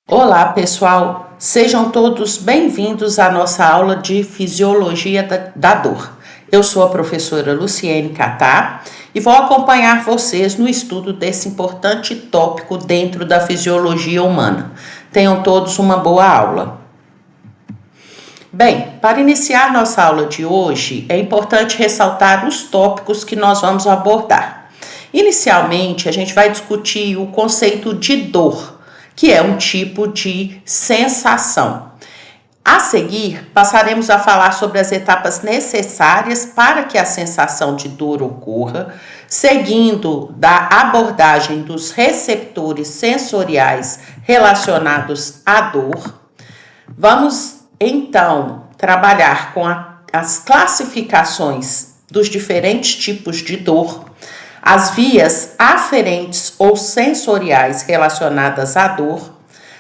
Olá, pessoal! Sejam todos bem-vindos à nossa aula de Fisiologia da Dor. Eu sou a professora Luciene Catá e vou acompanhar vocês no estudo desse importante tópico dentro da fisiologia humana. Tenham todos uma boa aula. Bem, para iniciar nossa aula de hoje, é importante ressaltar os tópicos que nós vamos abordar. Inicialmente, a gente vai discutir o conceito de dor, que é um tipo de sensação. A seguir, passaremos a falar sobre as etapas necessárias para que a sensação de dor ocorra, seguindo da abordagem dos receptores sensoriais relacionados à dor. Vamos, então, trabalhar com as classificações dos diferentes tipos de dor, as vias aferentes ou sensoriais relacionadas à dor.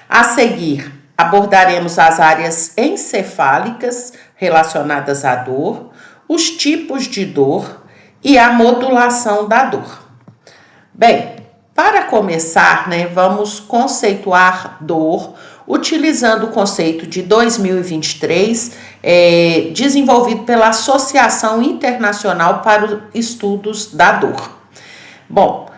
A seguir, abordaremos as áreas encefálicas relacionadas à dor, os tipos de dor e a modulação da dor. Bem, para começar, vamos conceituar dor utilizando o conceito de 2023, desenvolvido pela Associação Internacional para os Estudos da Dor. Bom,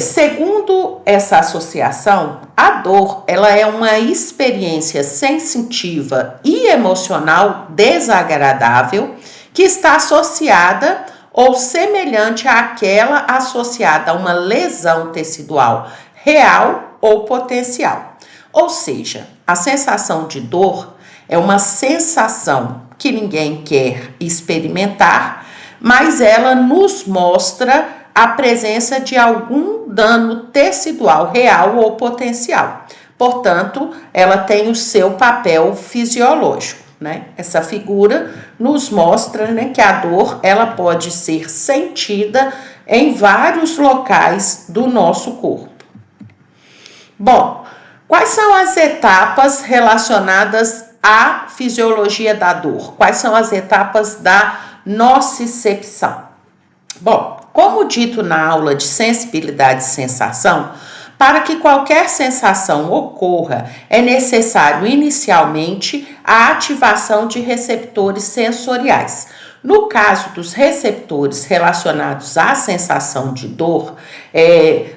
segundo essa associação, a dor ela é uma experiência sensitiva e emocional desagradável que está associada ou semelhante àquela associada a uma lesão tecidual real ou potencial. Ou seja, a sensação de dor é uma sensação que ninguém quer experimentar, mas ela nos mostra a presença de algum dano tecidual real ou potencial. Portanto, ela tem o seu papel fisiológico, Essa figura nos mostra, que a dor ela pode ser sentida em vários locais do nosso corpo. Bom, quais são as etapas relacionadas à fisiologia da dor? Quais são as etapas da nocicepção? Bom, como dito na aula de sensibilidade e sensação, para que qualquer sensação ocorra, é necessário inicialmente a ativação de receptores sensoriais. No caso dos receptores relacionados à sensação de dor,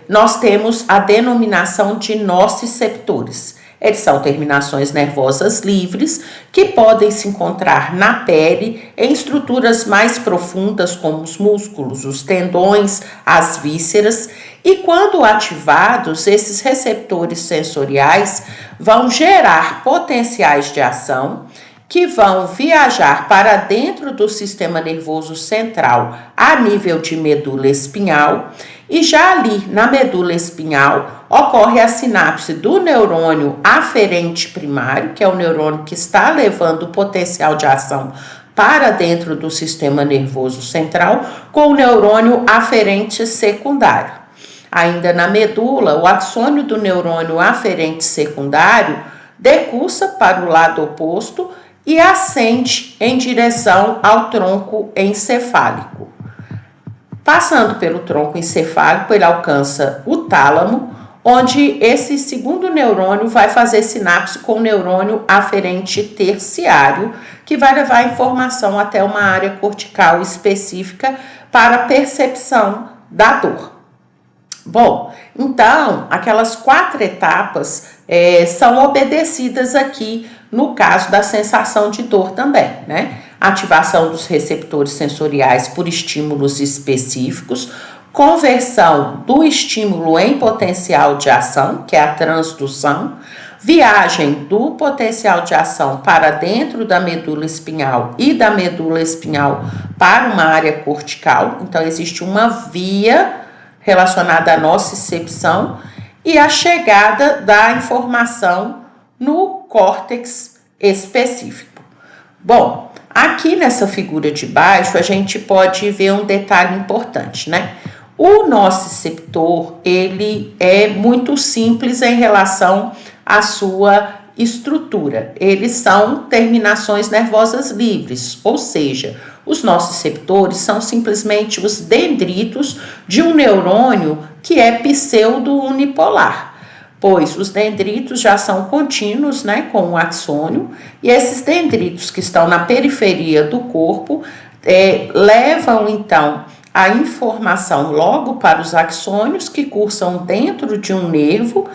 nós temos a denominação de nociceptores. Eles são terminações nervosas livres que podem se encontrar na pele, em estruturas mais profundas como os músculos, os tendões, as vísceras, e quando ativados, esses receptores sensoriais vão gerar potenciais de ação que vão viajar para dentro do sistema nervoso central a nível de medula espinhal, e já ali na medula espinhal ocorre a sinapse do neurônio aferente primário, que é o neurônio que está levando o potencial de ação para dentro do sistema nervoso central, com o neurônio aferente secundário. Ainda na medula, o axônio do neurônio aferente secundário decursa para o lado oposto e ascende em direção ao tronco encefálico. Passando pelo tronco encefálico, ele alcança o tálamo, onde esse segundo neurônio vai fazer sinapse com o neurônio aferente terciário, que vai levar a informação até uma área cortical específica para a percepção da dor. Bom, então, aquelas 4 etapas são obedecidas aqui no caso da sensação de dor também, Ativação dos receptores sensoriais por estímulos específicos, conversão do estímulo em potencial de ação, que é a transdução, viagem do potencial de ação para dentro da medula espinhal e da medula espinhal para uma área cortical. Então, existe uma via relacionada à nocicepção e a chegada da informação no córtex específico. Bom, aqui nessa figura de baixo a gente pode ver um detalhe importante, O nociceptor, ele é muito simples em relação à sua estrutura. Eles são terminações nervosas livres, ou seja, os nociceptores são simplesmente os dendritos de um neurônio que é pseudo-unipolar. pois os dendritos já são contínuos, né, com o axônio, e esses dendritos que estão na periferia do corpo levam então a informação logo para os axônios que cursam dentro de um nervo,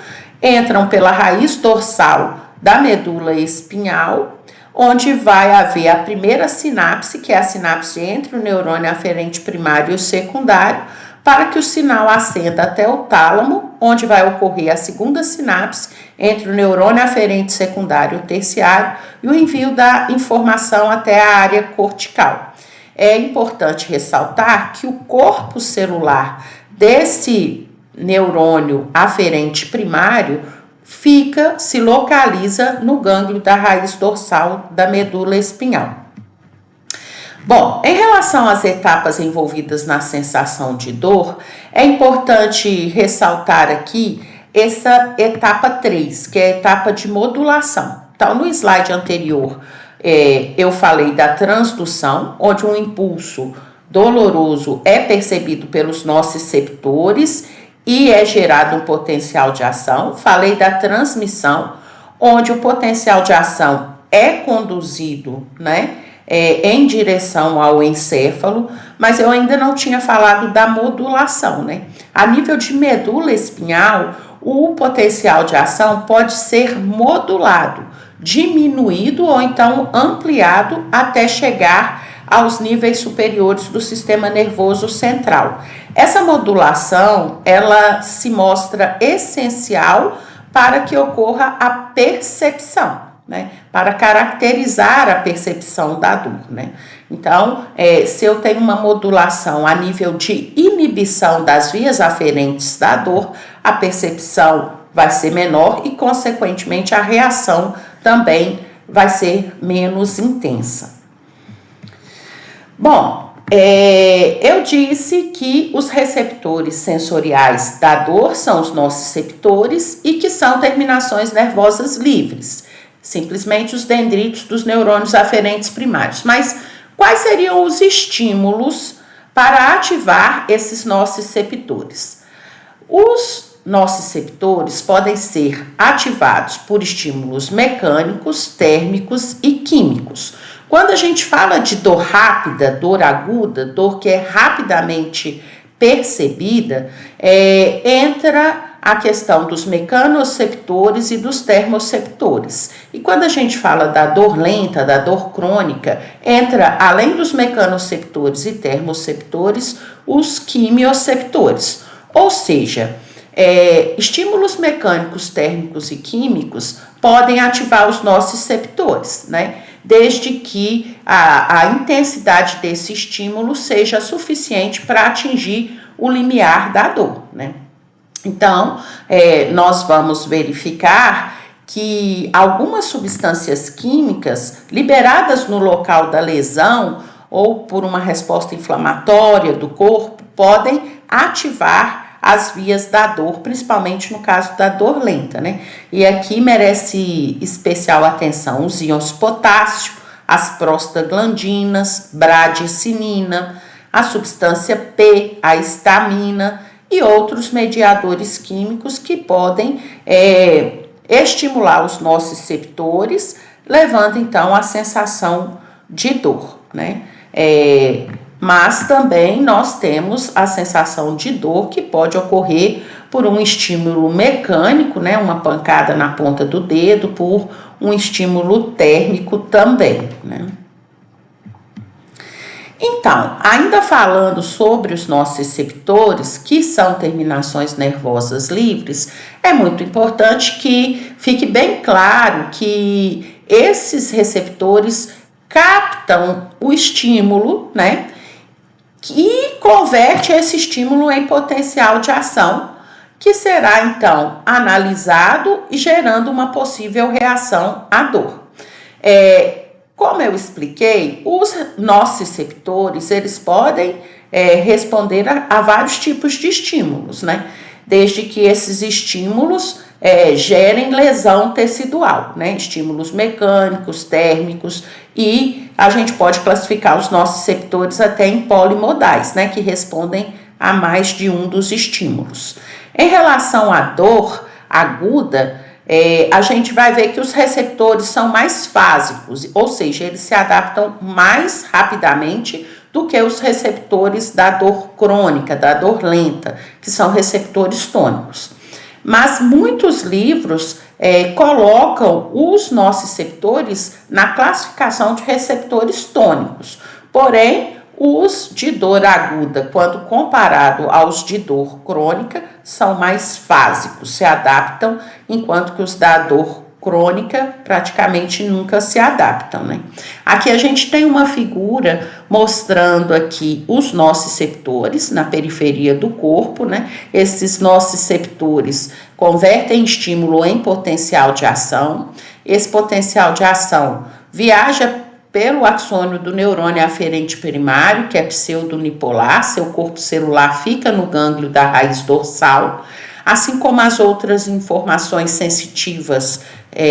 entram pela raiz dorsal da medula espinhal, onde vai haver a primeira sinapse, que é a sinapse entre o neurônio aferente primário e o secundário, para que o sinal ascenda até o tálamo, onde vai ocorrer a segunda sinapse entre o neurônio aferente secundário e o terciário e o envio da informação até a área cortical. É importante ressaltar que o corpo celular desse neurônio aferente primário se localiza no gânglio da raiz dorsal da medula espinhal. Bom, em relação às etapas envolvidas na sensação de dor, é importante ressaltar aqui essa etapa 3, que é a etapa de modulação. Então, no slide anterior, eu falei da transdução, onde um impulso doloroso é percebido pelos nociceptores e é gerado um potencial de ação. Falei da transmissão, onde o potencial de ação é conduzido, né, em direção ao encéfalo, mas eu ainda não tinha falado da modulação, né? A nível de medula espinhal, o potencial de ação pode ser modulado, diminuído ou então ampliado até chegar aos níveis superiores do sistema nervoso central. Essa modulação, ela se mostra essencial para que ocorra a percepção, né? Para caracterizar a percepção da dor, né? Então, se eu tenho uma modulação a nível de inibição das vias aferentes da dor, a percepção vai ser menor e, consequentemente, a reação também vai ser menos intensa. Bom, eu disse que os receptores sensoriais da dor são os nociceptores e que são terminações nervosas livres, simplesmente os dendritos dos neurônios aferentes primários. Mas quais seriam os estímulos para ativar esses nociceptores? Os nociceptores podem ser ativados por estímulos mecânicos, térmicos e químicos. Quando a gente fala de dor rápida, dor aguda, dor que é rapidamente percebida, entra a questão dos mecanoceptores e dos termoceptores. E quando a gente fala da dor lenta, da dor crônica, entra, além dos mecanoceptores e termoceptores, os quimioceptores. Ou seja, estímulos mecânicos, térmicos e químicos podem ativar os nociceptores, né? Desde que a intensidade desse estímulo seja suficiente para atingir o limiar da dor, né? Então, nós vamos verificar que algumas substâncias químicas liberadas no local da lesão ou por uma resposta inflamatória do corpo podem ativar as vias da dor, principalmente no caso da dor lenta, né? E aqui merece especial atenção os íons potássio, as prostaglandinas, bradiecinina, a substância P, a histamina e outros mediadores químicos que podem estimular os nociceptores, levando então à sensação de dor, né? Mas também nós temos a sensação de dor que pode ocorrer por um estímulo mecânico, né, uma pancada na ponta do dedo, por um estímulo térmico também, né? Então, ainda falando sobre os nociceptores, que são terminações nervosas livres, é muito importante que fique bem claro que esses receptores captam o estímulo, né? E converte esse estímulo em potencial de ação, que será então analisado e gerando uma possível reação à dor. Como eu expliquei, os nociceptores, eles podem responder a vários tipos de estímulos, né? Desde que esses estímulos gerem lesão tecidual, né? Estímulos mecânicos, térmicos, e a gente pode classificar os nociceptores até em polimodais, né? Que respondem a mais de um dos estímulos. Em relação à dor, aguda, a gente vai ver que os receptores são mais fásicos, ou seja, eles se adaptam mais rapidamente do que os receptores da dor crônica, da dor lenta, que são receptores tônicos. Mas muitos livros colocam os nociceptores na classificação de receptores tônicos, porém, os de dor aguda, quando comparado aos de dor crônica, são mais fásicos, se adaptam, enquanto que os da dor crônica praticamente nunca se adaptam, né? Aqui a gente tem uma figura mostrando aqui os nociceptores na periferia do corpo, né? Esses nociceptores convertem estímulo em potencial de ação. Esse potencial de ação viaja pelo axônio do neurônio aferente primário, que é pseudonipolar, seu corpo celular fica no gânglio da raiz dorsal, assim como as outras informações sensitivas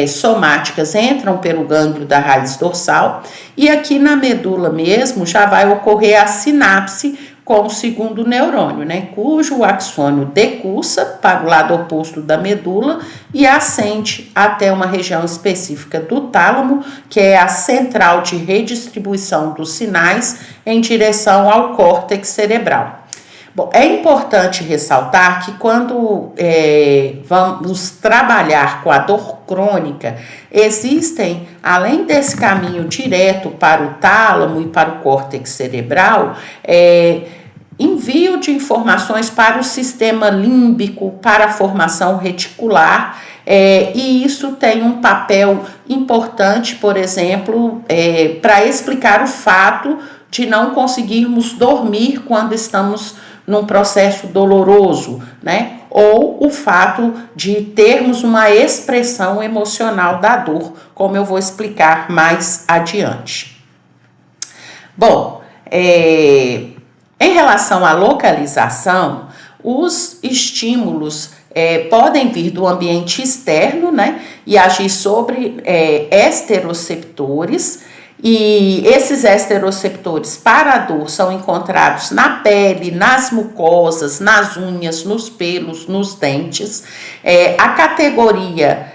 somáticas entram pelo gânglio da raiz dorsal, e aqui na medula mesmo já vai ocorrer a sinapse com o segundo neurônio, né, cujo axônio decursa para o lado oposto da medula e ascende até uma região específica do tálamo, que é a central de redistribuição dos sinais em direção ao córtex cerebral. Bom, é importante ressaltar que quando vamos trabalhar com a dor crônica, existem, além desse caminho direto para o tálamo e para o córtex cerebral, envio de informações para o sistema límbico, para a formação reticular, e isso tem um papel importante, por exemplo, para explicar o fato de não conseguirmos dormir quando estamos num processo doloroso, né? Ou o fato de termos uma expressão emocional da dor, como eu vou explicar mais adiante. Bom, em relação à localização, os estímulos podem vir do ambiente externo, né? E agir sobre esteroceptores. E esses esteroceptores para a dor são encontrados na pele, nas mucosas, nas unhas, nos pelos, nos dentes. A categoria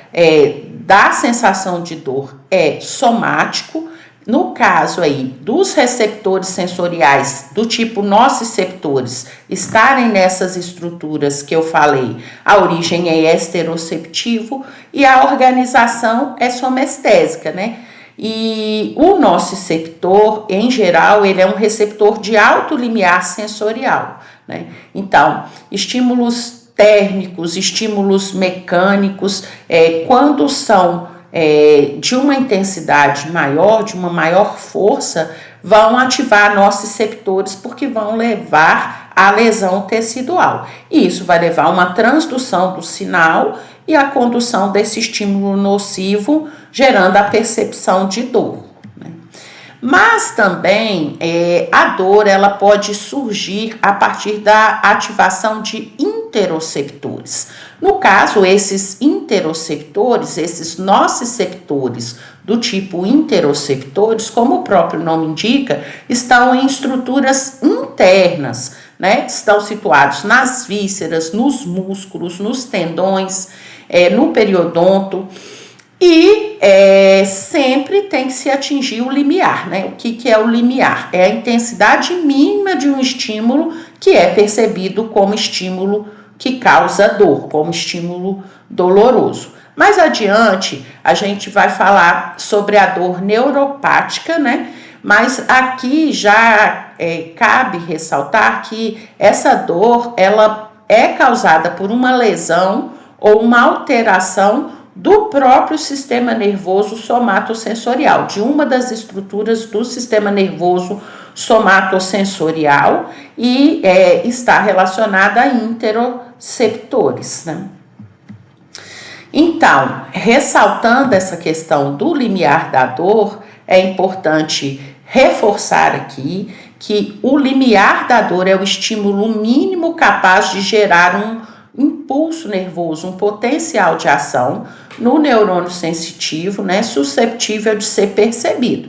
da sensação de dor é somático. No caso aí dos receptores sensoriais do tipo nociceptores estarem nessas estruturas que eu falei, a origem é esteroceptivo e a organização é somestésica, né? E o nociceptor, em geral, ele é um receptor de alto limiar sensorial, né? Então, estímulos térmicos, estímulos mecânicos, quando são de uma intensidade maior, de uma maior força, vão ativar nociceptores porque vão levar à lesão tecidual. E isso vai levar a uma transdução do sinal e a condução desse estímulo nocivo, gerando a percepção de dor, né? Mas também a dor ela pode surgir a partir da ativação de interoceptores. No caso, esses interoceptores, esses nociceptores do tipo interoceptores, como o próprio nome indica, estão em estruturas internas, né? Estão situados nas vísceras, nos músculos, nos tendões, no periodonto. E sempre tem que se atingir o limiar, né? O que é o limiar? É a intensidade mínima de um estímulo que é percebido como estímulo que causa dor, como estímulo doloroso. Mais adiante, a gente vai falar sobre a dor neuropática, né? Mas aqui já cabe ressaltar que essa dor, ela é causada por uma lesão ou uma alteração do próprio sistema nervoso somatosensorial, de uma das estruturas do sistema nervoso somatosensorial e está relacionada a interoceptores, né? Então, ressaltando essa questão do limiar da dor, é importante reforçar aqui que o limiar da dor é o estímulo mínimo capaz de gerar um impulso nervoso, um potencial de ação no neurônio sensitivo, né, susceptível de ser percebido.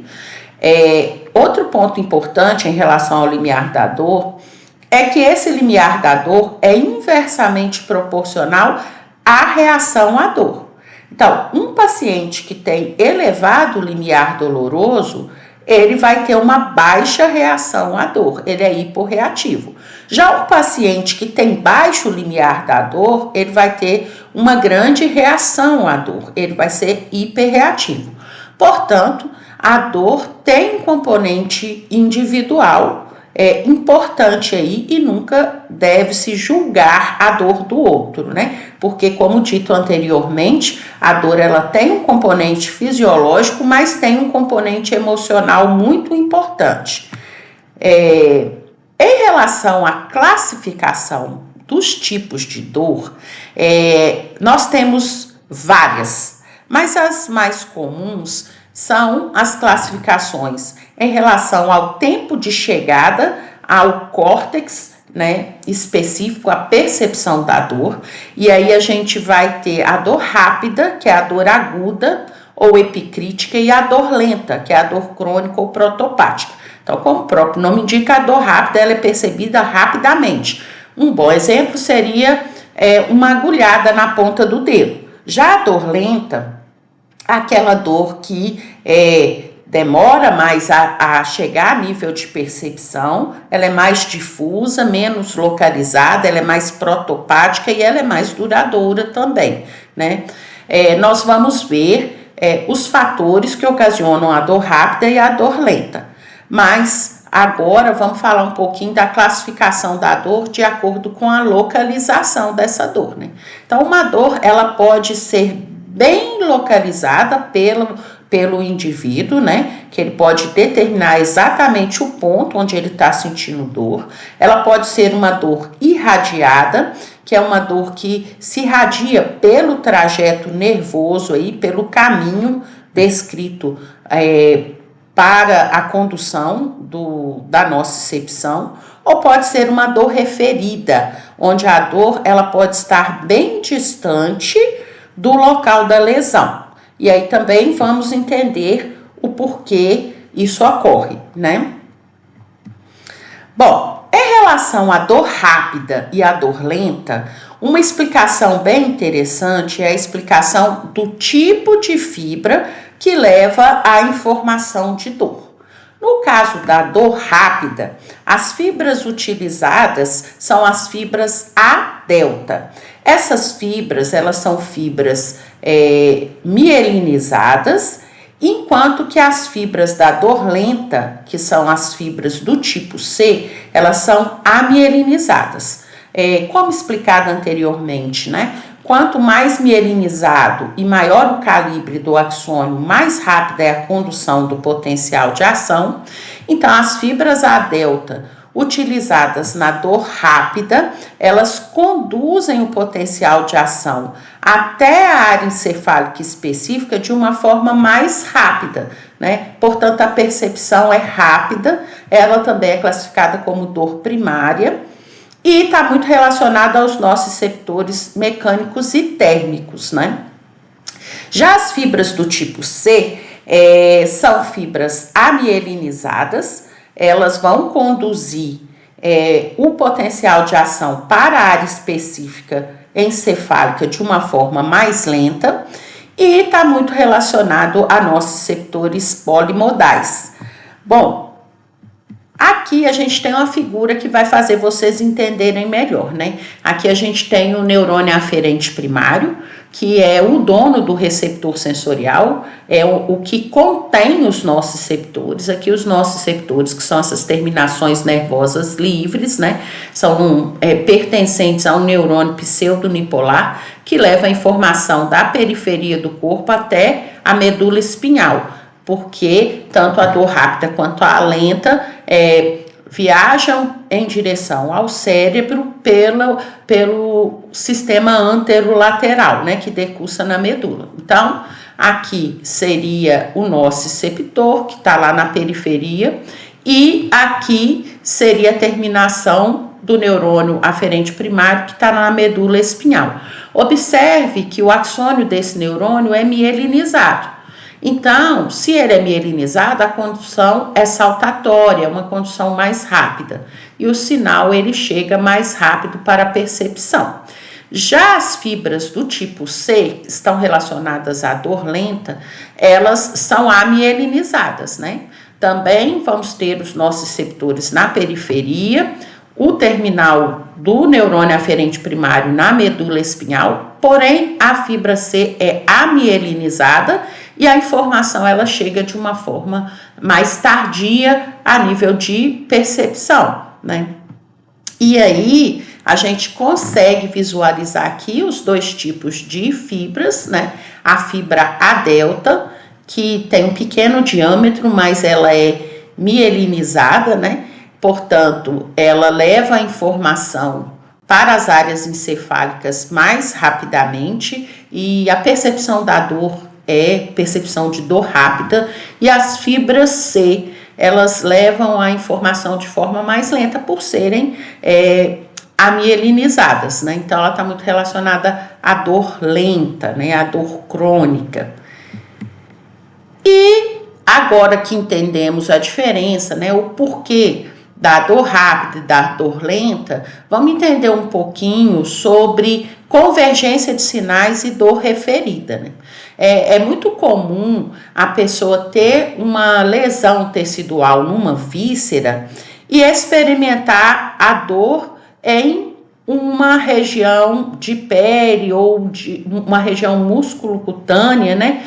Outro ponto importante em relação ao limiar da dor é que esse limiar da dor é inversamente proporcional a reação à dor. Então, um paciente que tem elevado limiar doloroso, ele vai ter uma baixa reação à dor, ele é hiporreativo. Já um paciente que tem baixo limiar da dor, ele vai ter uma grande reação à dor, ele vai ser hiperreativo. Portanto, a dor tem um componente individual importante aí e nunca deve se julgar a dor do outro, né? Porque, como dito anteriormente, a dor ela tem um componente fisiológico, mas tem um componente emocional muito importante. Em relação à classificação dos tipos de dor, nós temos várias, mas as mais comuns são as classificações em relação ao tempo de chegada ao córtex, né, específico, a percepção da dor. E aí a gente vai ter a dor rápida, que é a dor aguda ou epicrítica, e a dor lenta, que é a dor crônica ou protopática. Então, como o próprio nome indica, a dor rápida ela é percebida rapidamente. Um bom exemplo seria uma agulhada na ponta do dedo. Já a dor lenta, aquela dor que demora mais a chegar a nível de percepção, ela é mais difusa, menos localizada, ela é mais protopática e ela é mais duradoura também, né? Nós vamos ver os fatores que ocasionam a dor rápida e a dor lenta, mas agora vamos falar um pouquinho da classificação da dor de acordo com a localização dessa dor, né? Então, uma dor, ela pode ser bem localizada pelo indivíduo, né? Que ele pode determinar exatamente o ponto onde ele está sentindo dor. Ela pode ser uma dor irradiada, que é uma dor que se irradia pelo trajeto nervoso aí, pelo caminho descrito para a condução da nocicepção, ou pode ser uma dor referida, onde a dor ela pode estar bem distante do local da lesão. E aí também vamos entender o porquê isso ocorre, né? Bom, em relação à dor rápida e à dor lenta, uma explicação bem interessante é a explicação do tipo de fibra que leva à informação de dor. No caso da dor rápida, as fibras utilizadas são as fibras A delta. Essas fibras, elas são fibras mielinizadas, enquanto que as fibras da dor lenta, que são as fibras do tipo C, elas são amielinizadas. Como explicado anteriormente, né? Quanto mais mielinizado e maior o calibre do axônio, mais rápida é a condução do potencial de ação. Então, as fibras A delta utilizadas na dor rápida, elas conduzem o potencial de ação até a área encefálica específica de uma forma mais rápida, né? Portanto, a percepção é rápida, ela também é classificada como dor primária e está muito relacionada aos nociceptores mecânicos e térmicos, né? Já as fibras do tipo C são fibras amielinizadas, elas vão conduzir o potencial de ação para a área específica encefálica de uma forma mais lenta e está muito relacionado a nociceptores polimodais. Bom, aqui a gente tem uma figura que vai fazer vocês entenderem melhor, né? Aqui a gente tem o neurônio aferente primário, que é o dono do receptor sensorial, é o que contém os nociceptores. Aqui os nociceptores, que são essas terminações nervosas livres, né? São pertencentes ao neurônio pseudonipolar, que leva a informação da periferia do corpo até a medula espinhal, porque tanto a dor rápida quanto a lenta viajam em direção ao cérebro pelo sistema anterolateral, né, que decursa na medula. Então, aqui seria o nociceptor, que está lá na periferia, e aqui seria a terminação do neurônio aferente primário, que está na medula espinhal. Observe que o axônio desse neurônio é mielinizado. Então, se ele é mielinizado, a condução é saltatória, é uma condução mais rápida. E o sinal, ele chega mais rápido para a percepção. Já as fibras do tipo C, que estão relacionadas à dor lenta, elas são amielinizadas, né? Também vamos ter os nociceptores na periferia, o terminal do neurônio aferente primário na medula espinhal, porém a fibra C é amielinizada e a informação ela chega de uma forma mais tardia a nível de percepção, né? E aí a gente consegue visualizar aqui os dois tipos de fibras, né? A fibra A delta, que tem um pequeno diâmetro, mas ela é mielinizada, né? Portanto, ela leva a informação para as áreas encefálicas mais rapidamente e a percepção da dor é percepção de dor rápida, e as fibras C, elas levam a informação de forma mais lenta por serem amielinizadas, né? Então, ela está muito relacionada à dor lenta, né? À dor crônica. E agora que entendemos a diferença, né? O porquê da dor rápida e da dor lenta, vamos entender um pouquinho sobre convergência de sinais e dor referida, né? É muito comum a pessoa ter uma lesão tecidual numa víscera e experimentar a dor em uma região de pele ou de uma região músculo-cutânea, né?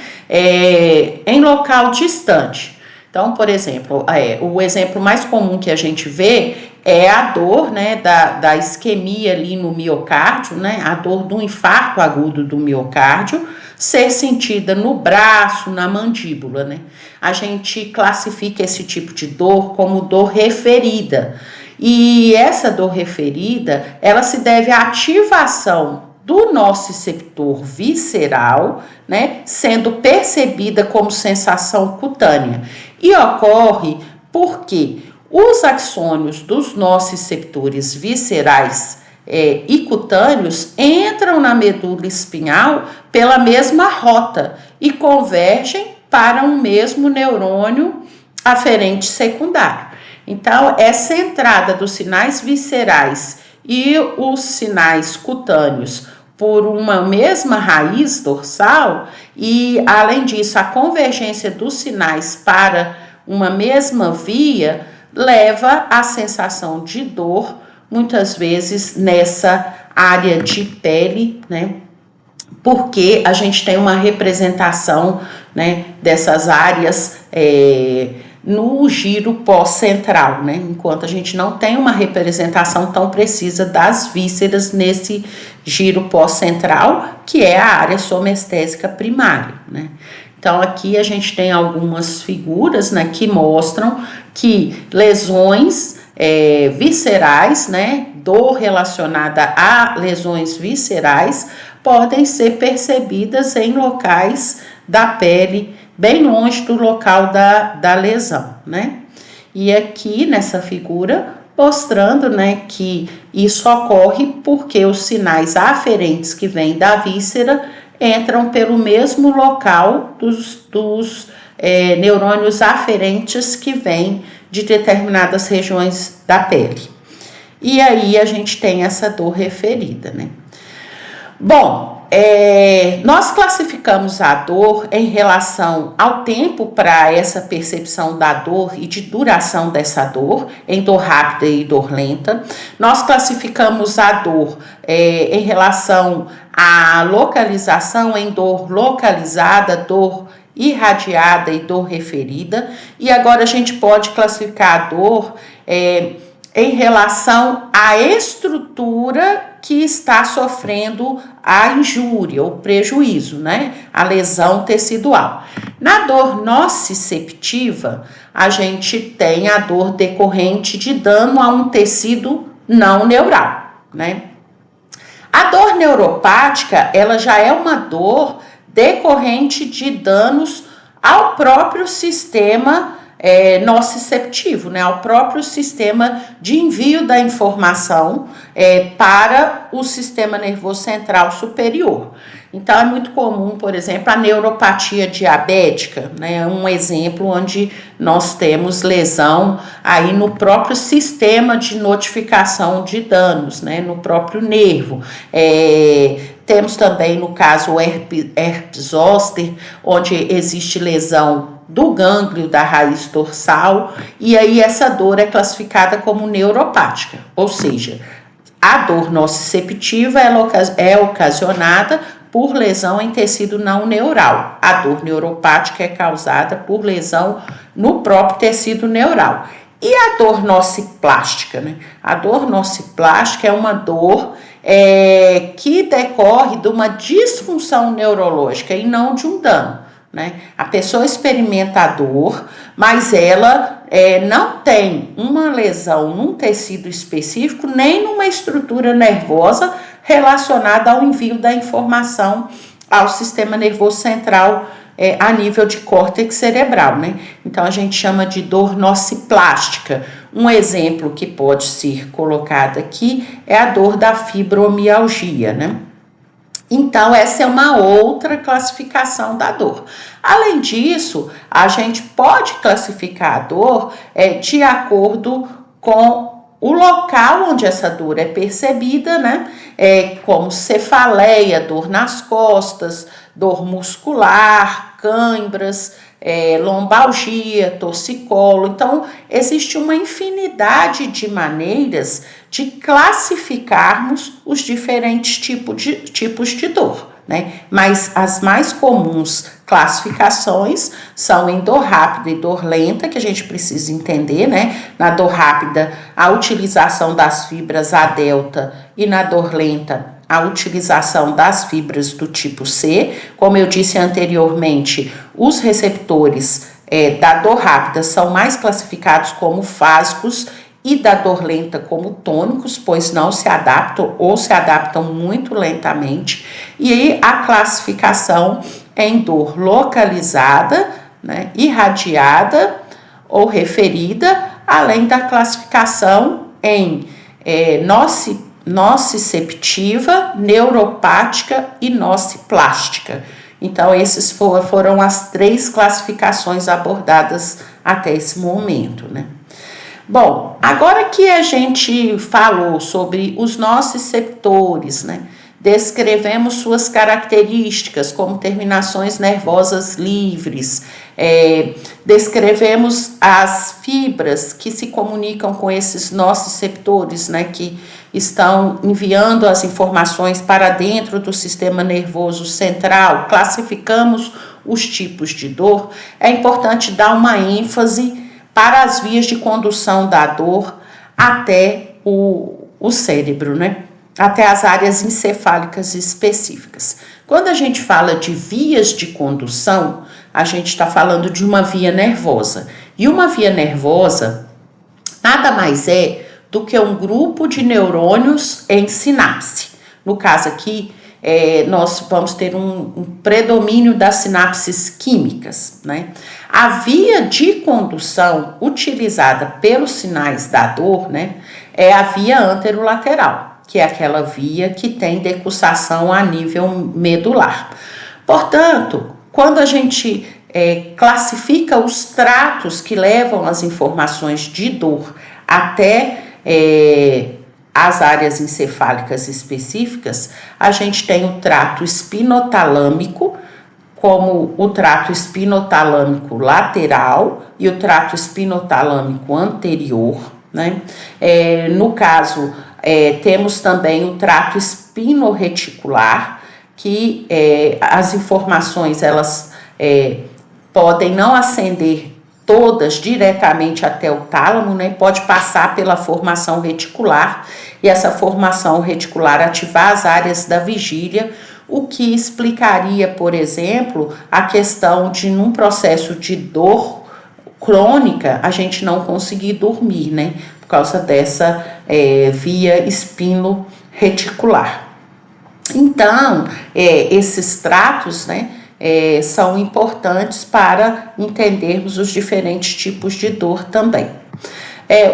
Em local distante. Então, por exemplo, o exemplo mais comum que a gente vê é a dor, né, da isquemia ali no miocárdio, né, a dor do infarto agudo do miocárdio, ser sentida no braço, na mandíbula, né. A gente classifica esse tipo de dor como dor referida. E essa dor referida, ela se deve à ativação do nociceptor visceral, né, sendo percebida como sensação cutânea. E ocorre porque os axônios dos nociceptores viscerais e cutâneos entram na medula espinhal pela mesma rota e convergem para um mesmo neurônio aferente secundário. Então, essa entrada dos sinais viscerais e os sinais cutâneos por uma mesma raiz dorsal e, além disso, a convergência dos sinais para uma mesma via leva à sensação de dor, muitas vezes nessa área de pele, né? Porque a gente tem uma representação, né, dessas áreas no giro pós-central, né? Enquanto a gente não tem uma representação tão precisa das vísceras nesse giro pós-central, que é a área somestésica primária, né? Então, aqui a gente tem algumas figuras, né, que mostram que lesões viscerais, né, dor relacionada a lesões viscerais, podem ser percebidas em locais da pele bem longe do local da lesão, né? E aqui nessa figura mostrando, né, que isso ocorre porque os sinais aferentes que vêm da víscera entram pelo mesmo local dos neurônios aferentes que vêm de determinadas regiões da pele. E aí a gente tem essa dor referida, né? Bom, nós classificamos a dor em relação ao tempo para essa percepção da dor e de duração dessa dor, em dor rápida e dor lenta. Nós classificamos a dor em relação à localização em dor localizada, dor irradiada e dor referida. E agora a gente pode classificar a dor em relação à estrutura que está sofrendo a injúria, o prejuízo, né? A lesão tecidual. Na dor nociceptiva, a gente tem a dor decorrente de dano a um tecido não neural, né? A dor neuropática, ela já é uma dor decorrente de danos ao próprio sistema nociceptivo, né, ao próprio sistema de envio da informação para o sistema nervoso central superior. Então, é muito comum, por exemplo, a neuropatia diabética, né? Um exemplo onde nós temos lesão aí no próprio sistema de notificação de danos, né? No próprio nervo. Temos também, no caso, o herpes zoster, onde existe lesão do gânglio da raiz dorsal, e aí essa dor é classificada como neuropática, ou seja, a dor nociceptiva é ocasionada por lesão em tecido não neural. A dor neuropática é causada por lesão no próprio tecido neural. E a dor nociplástica, né? A dor nociplástica é uma dor que decorre de uma disfunção neurológica e não de um dano, né? A pessoa experimenta a dor, mas ela não tem uma lesão num tecido específico, nem numa estrutura nervosa relacionada ao envio da informação ao sistema nervoso central a nível de córtex cerebral, né? Então, a gente chama de dor nociplástica. Um exemplo que pode ser colocado aqui é a dor da fibromialgia, né? Então, essa é uma outra classificação da dor. Além disso, a gente pode classificar a dor de acordo com o local onde essa dor é percebida, né? Como cefaleia, dor nas costas, dor muscular, cãibras, lombalgia, torcicolo. Então, existe uma infinidade de maneiras de classificarmos os diferentes tipos de dor, né? Mas as mais comuns classificações são em dor rápida e dor lenta, que a gente precisa entender, né? Na dor rápida, a utilização das fibras A delta, e na dor lenta, a utilização das fibras do tipo C. Como eu disse anteriormente, os receptores da dor rápida são mais classificados como fásicos e da dor lenta como tônicos, pois não se adaptam ou se adaptam muito lentamente. E aí a classificação é em dor localizada, né, irradiada ou referida, além da classificação em nociceptiva, neuropática e nociplástica. Então, esses foram as 3 classificações abordadas até esse momento, né? Bom, agora que a gente falou sobre os nociceptores, né? Descrevemos suas características, como terminações nervosas livres, descrevemos as fibras que se comunicam com esses nociceptores, né, que estão enviando as informações para dentro do sistema nervoso central, classificamos os tipos de dor. É importante dar uma ênfase para as vias de condução da dor até o cérebro, né? Até as áreas encefálicas específicas. Quando a gente fala de vias de condução, a gente está falando de uma via nervosa. E uma via nervosa nada mais é do que um grupo de neurônios em sinapse. No caso aqui, nós vamos ter um predomínio das sinapses químicas, né? A via de condução utilizada pelos sinais da dor, né, é a via anterolateral, que é aquela via que tem decussação a nível medular. Portanto, quando a gente classifica os tratos que levam as informações de dor até as áreas encefálicas específicas, a gente tem o trato espinotalâmico, como o trato espinotalâmico lateral e o trato espinotalâmico anterior, né? No caso, temos também o trato espinorreticular, que as informações elas podem não ascender todas diretamente até o tálamo, né? Pode passar pela formação reticular e essa formação reticular ativar as áreas da vigília, o que explicaria, por exemplo, a questão de num processo de dor crônica a gente não conseguir dormir, né? Por causa dessa via espino-reticular. Então, esses tratos, né, são importantes para entendermos os diferentes tipos de dor também.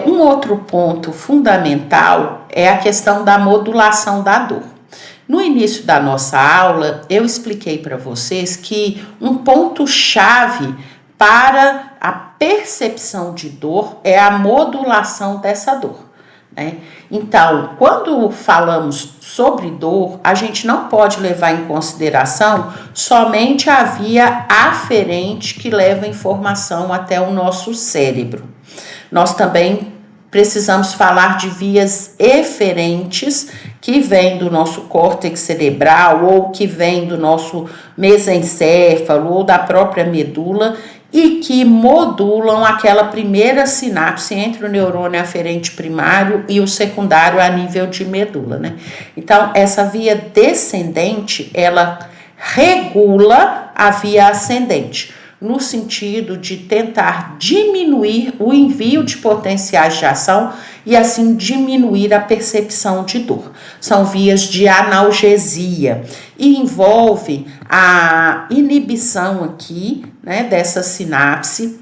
Um outro ponto fundamental é a questão da modulação da dor. No início da nossa aula, eu expliquei para vocês que um ponto-chave para a percepção de dor é a modulação dessa dor, né? Então, quando falamos sobre dor, a gente não pode levar em consideração somente a via aferente que leva a informação até o nosso cérebro. Nós também precisamos falar de vias eferentes que vêm do nosso córtex cerebral ou que vêm do nosso mesencéfalo ou da própria medula e que modulam aquela primeira sinapse entre o neurônio aferente primário e o secundário a nível de medula, né? Então, essa via descendente, ela regula a via ascendente, no sentido de tentar diminuir o envio de potenciais de ação e assim diminuir a percepção de dor. São vias de analgesia e envolve a inibição aqui, né, dessa sinapse,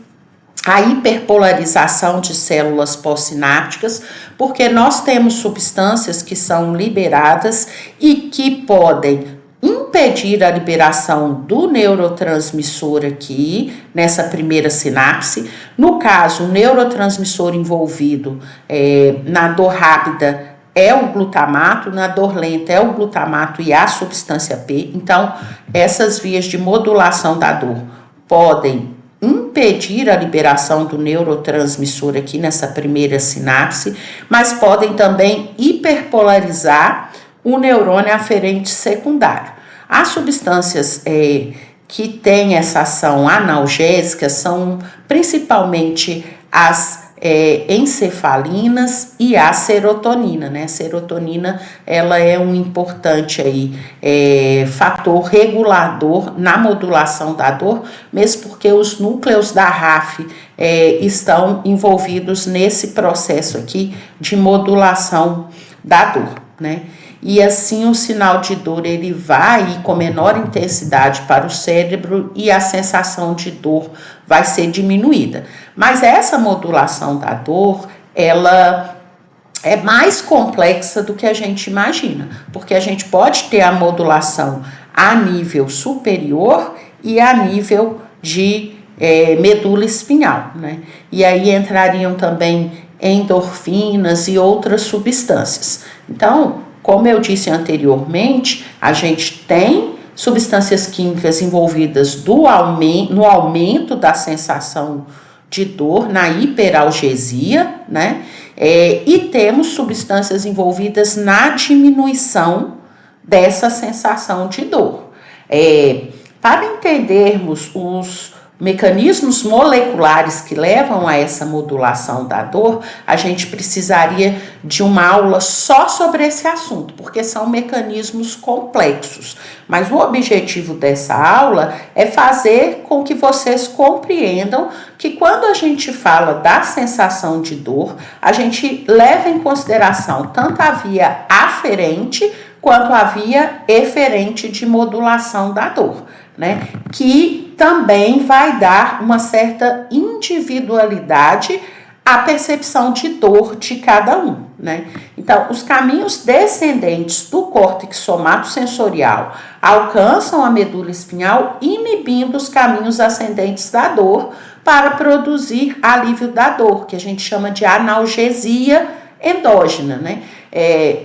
a hiperpolarização de células pós-sinápticas, porque nós temos substâncias que são liberadas e que podem impedir a liberação do neurotransmissor aqui, nessa primeira sinapse. No caso, o neurotransmissor envolvido na dor rápida é o glutamato, na dor lenta é o glutamato e a substância P. Então, essas vias de modulação da dor podem impedir a liberação do neurotransmissor aqui nessa primeira sinapse, mas podem também hiperpolarizar o neurônio aferente secundário. As substâncias que têm essa ação analgésica são principalmente as encefalinas e a serotonina, né? A serotonina, ela é um importante fator regulador na modulação da dor, mesmo porque os núcleos da RAF estão envolvidos nesse processo aqui de modulação da dor, né? E assim o sinal de dor ele vai com menor intensidade para o cérebro e a sensação de dor vai ser diminuída. Mas essa modulação da dor, ela é mais complexa do que a gente imagina, porque a gente pode ter a modulação a nível superior e a nível de medula espinhal, né? E aí entrariam também endorfinas e outras substâncias. Então, como eu disse anteriormente, a gente tem substâncias químicas envolvidas no aumento da sensação de dor, na hiperalgesia, né? E temos substâncias envolvidas na diminuição dessa sensação de dor. Para entendermos os mecanismos moleculares que levam a essa modulação da dor, a gente precisaria de uma aula só sobre esse assunto, porque são mecanismos complexos. Mas o objetivo dessa aula é fazer com que vocês compreendam que quando a gente fala da sensação de dor, a gente leva em consideração tanto a via aferente quanto a via eferente de modulação da dor, né? Que também vai dar uma certa individualidade à percepção de dor de cada um, né? Então, os caminhos descendentes do córtex somatosensorial alcançam a medula espinhal, inibindo os caminhos ascendentes da dor para produzir alívio da dor, que a gente chama de analgesia endógena, né?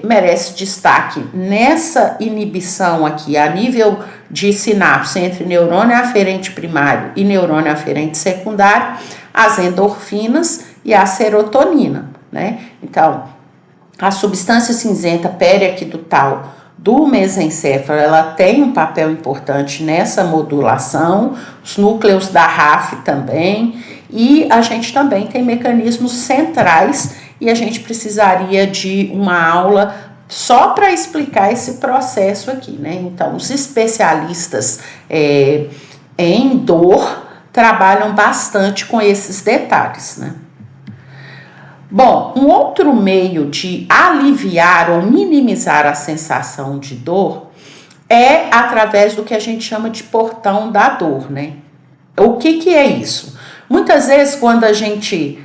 Merece destaque nessa inibição aqui a nível de sinapse entre neurônio aferente primário e neurônio aferente secundário, as endorfinas e a serotonina, né? Então, a substância cinzenta periaquidutal do mesencéfalo, ela tem um papel importante nessa modulação, os núcleos da RAF também, e a gente também tem mecanismos centrais e a gente precisaria de uma aula só para explicar esse processo aqui, né? Então, os especialistas em dor trabalham bastante com esses detalhes, né? Bom, um outro meio de aliviar ou minimizar a sensação de dor é através do que a gente chama de portão da dor, né? O que é isso? Muitas vezes, quando a gente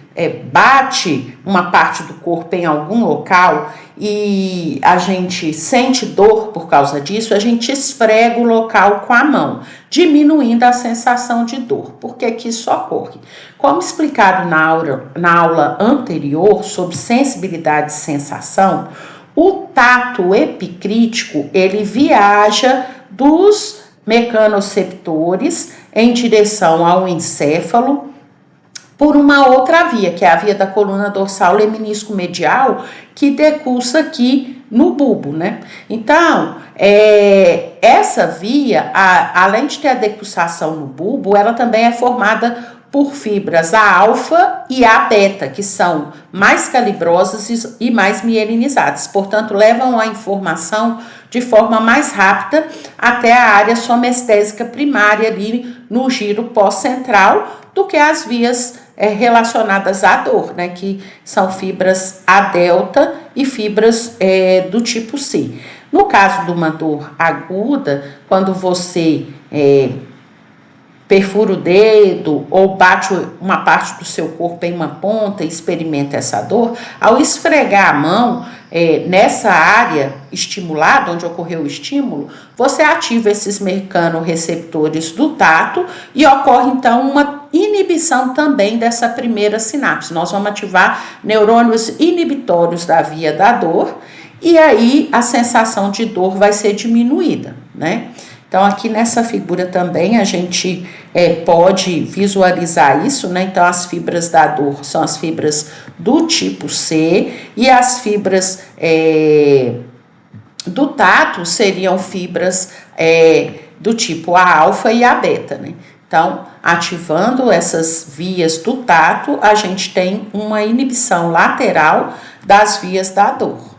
bate uma parte do corpo em algum local e a gente sente dor por causa disso, a gente esfrega o local com a mão, diminuindo a sensação de dor. Por que que isso ocorre? Como explicado na aula anterior sobre sensibilidade e sensação, o tato epicrítico, ele viaja dos mecanoceptores em direção ao encéfalo por uma outra via, que é a via da coluna dorsal lemnisco medial, que decursa aqui no bulbo, né? Então, essa via, além de ter a decursação no bulbo, ela também é formada por fibras a alfa e a beta, que são mais calibrosas e mais mielinizadas, portanto, levam a informação de forma mais rápida até a área somestésica primária ali no giro pós-central do que as vias relacionadas à dor, né, que são fibras A delta e fibras do tipo C. No caso de uma dor aguda, quando você perfura o dedo ou bate uma parte do seu corpo em uma ponta e experimenta essa dor, ao esfregar a mão nessa área estimulada, onde ocorreu o estímulo, você ativa esses mecanoreceptores do tato e ocorre então uma inibição também dessa primeira sinapse. Nós vamos ativar neurônios inibitórios da via da dor e aí a sensação de dor vai ser diminuída, né? Então, aqui nessa figura também a gente pode visualizar isso, né? Então, as fibras da dor são as fibras do tipo C e as fibras do tato seriam fibras do tipo A alfa e A beta, né? Então, ativando essas vias do tato, a gente tem uma inibição lateral das vias da dor.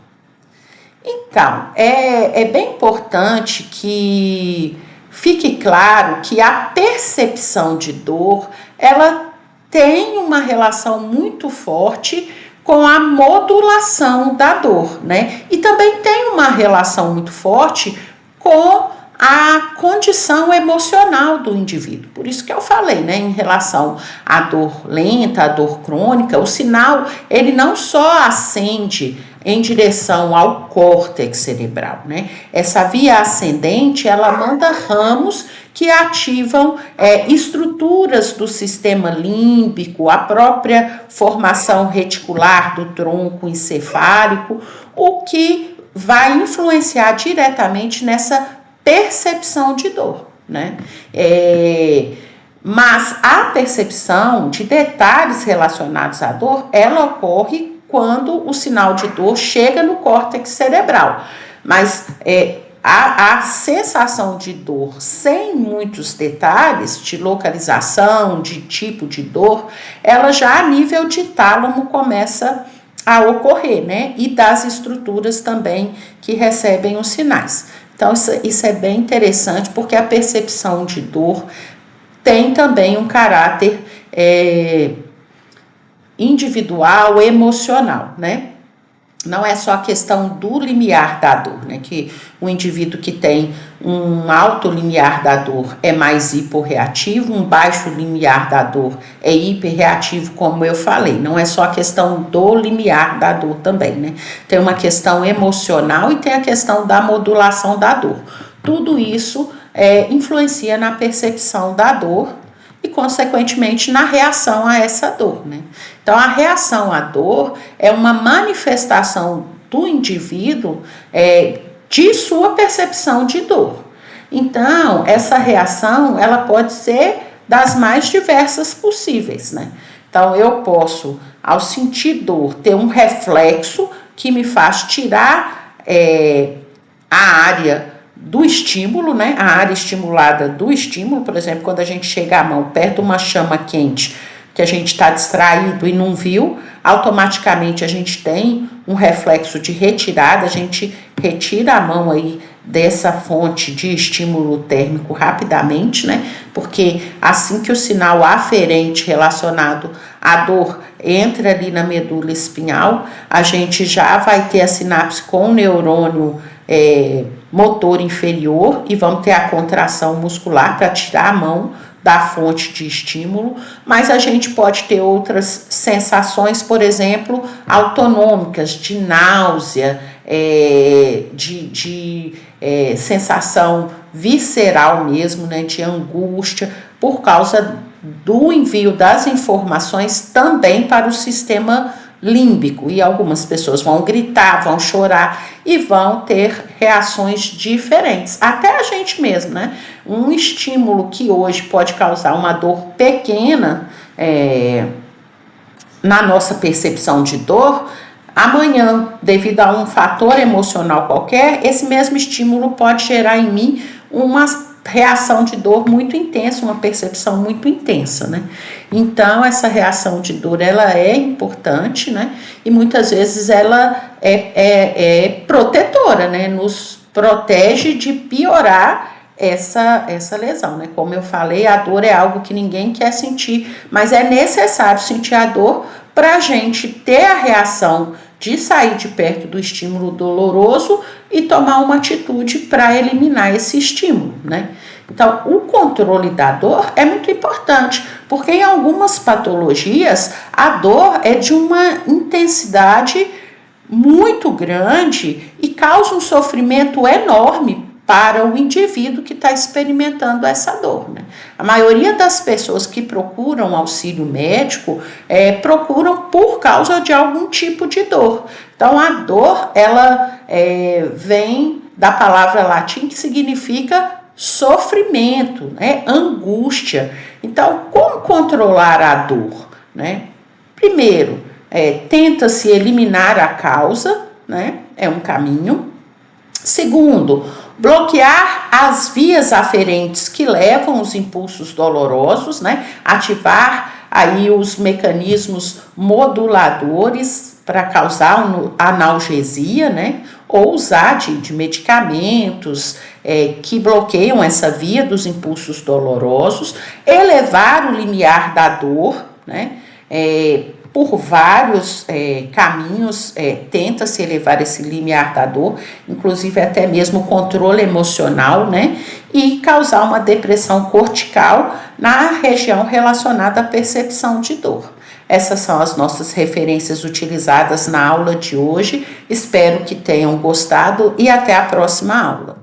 Então, é bem importante que fique claro que a percepção de dor, ela tem uma relação muito forte com a modulação da dor, né? E também tem uma relação muito forte com a condição emocional do indivíduo. Por isso que eu falei, né, em relação à dor lenta, à dor crônica, o sinal, ele não só acende em direção ao córtex cerebral, né? Essa via ascendente, ela manda ramos que ativam estruturas do sistema límbico, a própria formação reticular do tronco encefálico, o que vai influenciar diretamente nessa percepção de dor, né? Mas a percepção de detalhes relacionados à dor, ela ocorre quando o sinal de dor chega no córtex cerebral. Mas a sensação de dor sem muitos detalhes de localização, de tipo de dor, ela já a nível de tálamo começa a ocorrer, né? E das estruturas também que recebem os sinais. Então, isso é bem interessante, porque a percepção de dor tem também um caráter individual, emocional, né? Não é só a questão do limiar da dor, né? Que o indivíduo que tem um alto limiar da dor é mais hiporreativo, um baixo limiar da dor é hiperreativo, como eu falei. Não é só a questão do limiar da dor também, né? Tem uma questão emocional e tem a questão da modulação da dor. Tudo isso influencia na percepção da dor e, consequentemente, na reação a essa dor, né? Então, a reação à dor é uma manifestação do indivíduo de sua percepção de dor. Então, essa reação, ela pode ser das mais diversas possíveis, né? Então, eu posso, ao sentir dor, ter um reflexo que me faz tirar a área do estímulo, né? A área estimulada do estímulo, por exemplo, quando a gente chega a mão perto de uma chama quente, que a gente está distraído e não viu, automaticamente a gente tem um reflexo de retirada, a gente retira a mão aí dessa fonte de estímulo térmico rapidamente, né? Porque assim que o sinal aferente relacionado à dor entra ali na medula espinhal, a gente já vai ter a sinapse com o neurônio motor inferior e vamos ter a contração muscular para tirar a mão da fonte de estímulo, mas a gente pode ter outras sensações, por exemplo, autonômicas, de náusea, sensação visceral mesmo, né, de angústia, por causa do envio das informações também para o sistema límbico, e algumas pessoas vão gritar, vão chorar e vão ter reações diferentes, até a gente mesmo, né? Um estímulo que hoje pode causar uma dor pequena na nossa percepção de dor, amanhã, devido a um fator emocional qualquer, esse mesmo estímulo pode gerar em mim uma reação de dor muito intensa, uma percepção muito intensa, né? Então, essa reação de dor, ela é importante, né? E muitas vezes ela é protetora, né? Nos protege de piorar essa lesão, né? Como eu falei, a dor é algo que ninguém quer sentir, mas é necessário sentir a dor para a gente ter a reação de sair de perto do estímulo doloroso e tomar uma atitude para eliminar esse estímulo, né? Então, o controle da dor é muito importante, porque em algumas patologias a dor é de uma intensidade muito grande e causa um sofrimento enorme para o indivíduo que está experimentando essa dor, né? A maioria das pessoas que procuram auxílio médico procuram por causa de algum tipo de dor. Então, a dor, ela vem da palavra latim que significa sofrimento, né? Angústia. Então, como controlar a dor, né? Primeiro, tenta-se eliminar a causa, né? É um caminho. Segundo, bloquear as vias aferentes que levam os impulsos dolorosos, né? Ativar aí os mecanismos moduladores para causar analgesia, né? Ou usar de medicamentos que bloqueiam essa via dos impulsos dolorosos, elevar o limiar da dor, né? Por vários caminhos, tenta-se elevar esse limiar da dor, inclusive até mesmo o controle emocional, né? E causar uma depressão cortical na região relacionada à percepção de dor. Essas são as nossas referências utilizadas na aula de hoje. Espero que tenham gostado e até a próxima aula.